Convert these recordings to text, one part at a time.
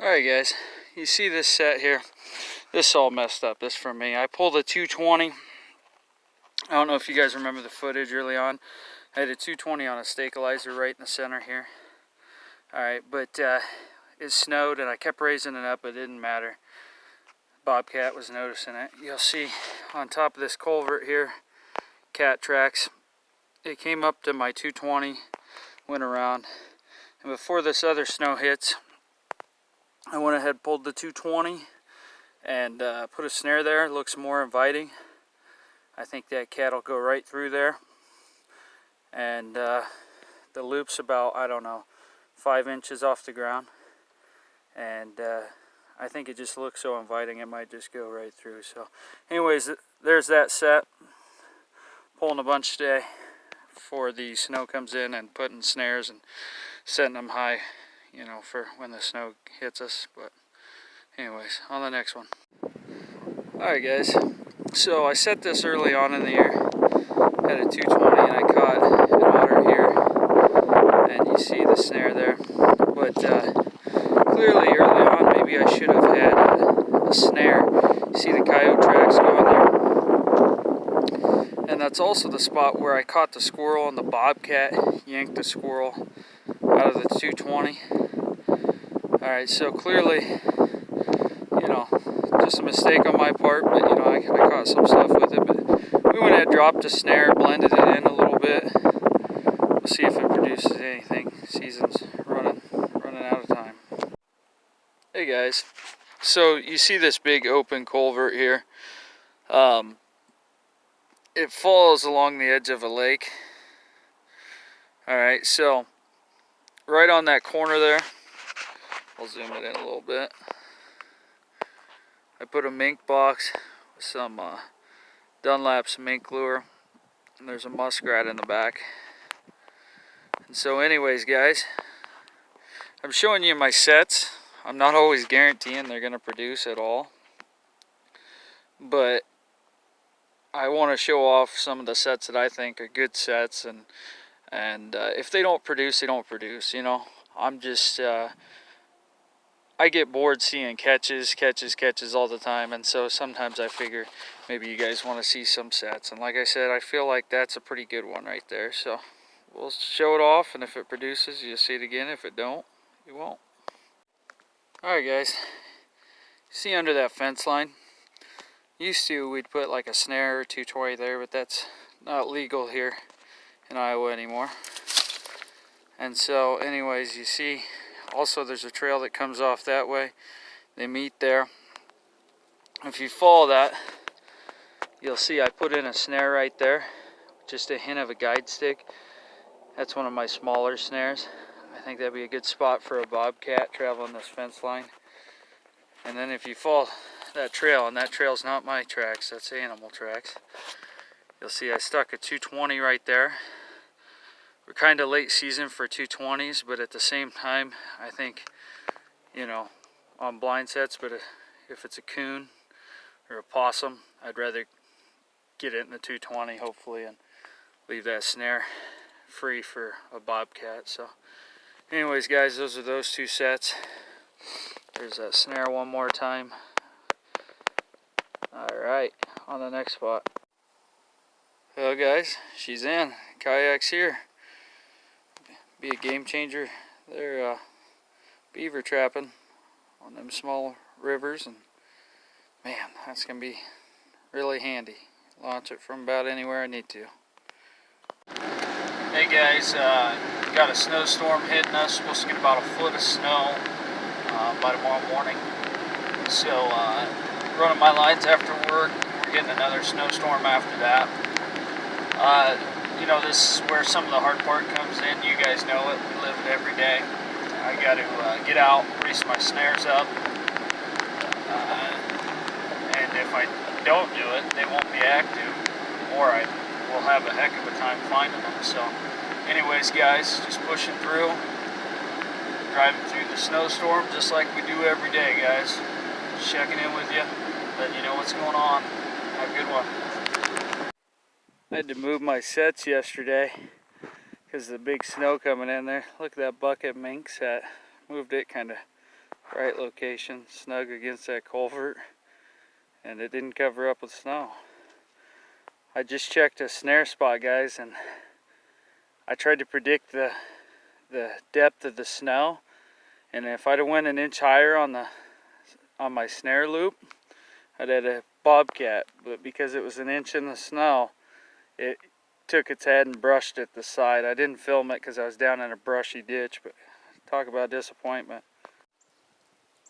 Alright guys, you see this set here? This is all messed up. This is for me. I pulled a 220. I don't know if you guys remember the footage early on. I had a 220 on a stabilizer right in the center here. Alright, but it snowed and I kept raising it up. It didn't matter. Bobcat was noticing it. You'll see on top of this culvert here, cat tracks. It came up to my 220, went around, and before this other snow hits, I went ahead, pulled the 220 and put a snare there. It looks more inviting. I think that cat will go right through there. And the loop's about, I don't know, 5 inches off the ground. And I think it just looks so inviting it might just go right through. So anyways, there's that set. Pulling a bunch today before the snow comes in and putting snares and setting them high, you know, for when the snow hits us. But anyways, on the next one. Alright guys, so I set this early on in the year, had a 220 and I caught an otter here, and you see the snare there. But clearly early on maybe I should have had a snare. You see the coyote tracks going there. And that's also the spot where I caught the squirrel, and the bobcat yanked the squirrel out of the 220. Alright, so clearly, you know, just a mistake on my part, but you know, I caught some stuff with it. But we went ahead, dropped a snare, blended it in a little bit. We'll see if it produces anything. Season's running out of time. Hey guys, so you see this big open culvert here. It falls along the edge of a lake. Alright, so right on that corner there, I'll zoom it in a little bit. I put a mink box with some Dunlap's mink lure, and there's a muskrat in the back. And so anyways guys, I'm showing you my sets. I'm not always guaranteeing they're going to produce at all, but I want to show off some of the sets that I think are good sets, and if they don't produce, they don't produce, you know. I'm just I get bored seeing catches all the time, and so sometimes I figure maybe you guys want to see some sets. And like I said, I feel like that's a pretty good one right there. So we'll show it off, and if it produces, you'll see it again. If it don't, you won't. Alright guys, see under that fence line? Used to, we'd put like a snare or 220 there, but that's not legal here in Iowa anymore. And so anyways, you see also there's a trail that comes off that way. They meet there. If you follow that, you'll see I put in a snare right there, just a hint of a guide stick. That's one of my smaller snares. I think that'd be a good spot for a bobcat traveling this fence line. And then if you follow that trail, and that trail's not my tracks, that's animal tracks, you'll see I stuck a 220 right there. We're kind of late season for 220s, but at the same time, I think, you know, on blind sets, but if it's a coon or a possum, I'd rather get it in the 220 hopefully and leave that snare free for a bobcat. So anyways guys, those are those two sets. There's that snare one more time. Alright, on the next spot. Hello guys, she's in. Kayak's here. Be a game changer. They're beaver trapping on them small rivers, and man, that's gonna be really handy. Launch it from about anywhere I need to. Hey guys, got a snowstorm hitting us. Supposed to get about a foot of snow by tomorrow morning. So running my lines after work. We're getting another snowstorm after that. You know, this is where some of the hard part comes in. You guys know it. We live it every day. I got to get out, grease my snares up. And if I don't do it, they won't be active, or I will have a heck of a time finding them. So anyways guys, just pushing through, driving through the snowstorm just like we do every day guys. Just checking in with you, letting you know what's going on. Have a good one. I had to move my sets yesterday because of the big snow coming in there. Look at that bucket mink set. Moved it kind of Right location, snug against that culvert, and it didn't cover up with snow. I just checked a snare spot, guys, and I tried to predict the depth of the snow, and if I'd have went an inch higher on my snare loop, I'd had a bobcat. But because it was an inch in the snow, it took its head and brushed at the side. I didn't film it because I was down in a brushy ditch, but talk about disappointment.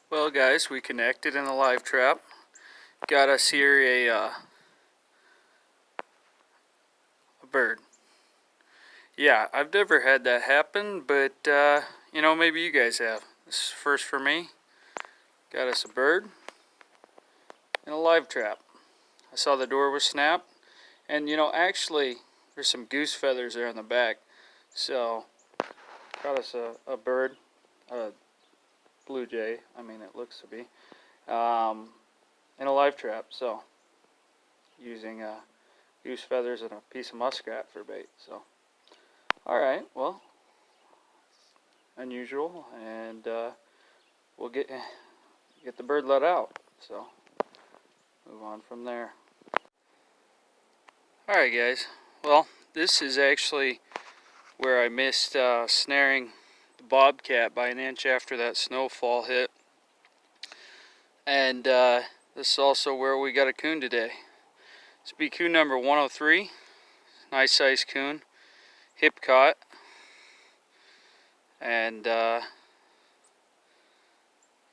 Well, guys, we connected in the live trap. Got us here a bird. Yeah, I've never had that happen, but you know, maybe you guys have. This is first for me. Got us a bird in a live trap. I saw the door was snapped, and you know, actually there's some goose feathers there in the back. So got us a bird, a blue jay, I mean it looks to be, in a live trap. So using goose feathers and a piece of muskrat for bait. So alright, well, unusual, and we'll get the bird let out. So move on from there. Alright, guys, well, this is actually where I missed snaring the bobcat by an inch after that snowfall hit. And this is also where we got a coon today. This will be coon number 103. Nice sized coon, hip caught. And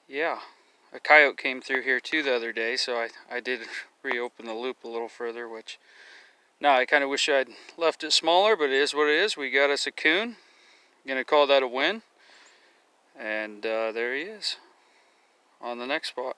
yeah, a coyote came through here too the other day, so I did reopen the loop a little further, which now I kind of wish I'd left it smaller, but it is what it is. We got us a coon. I'm gonna call that a win. And there he is on the next spot.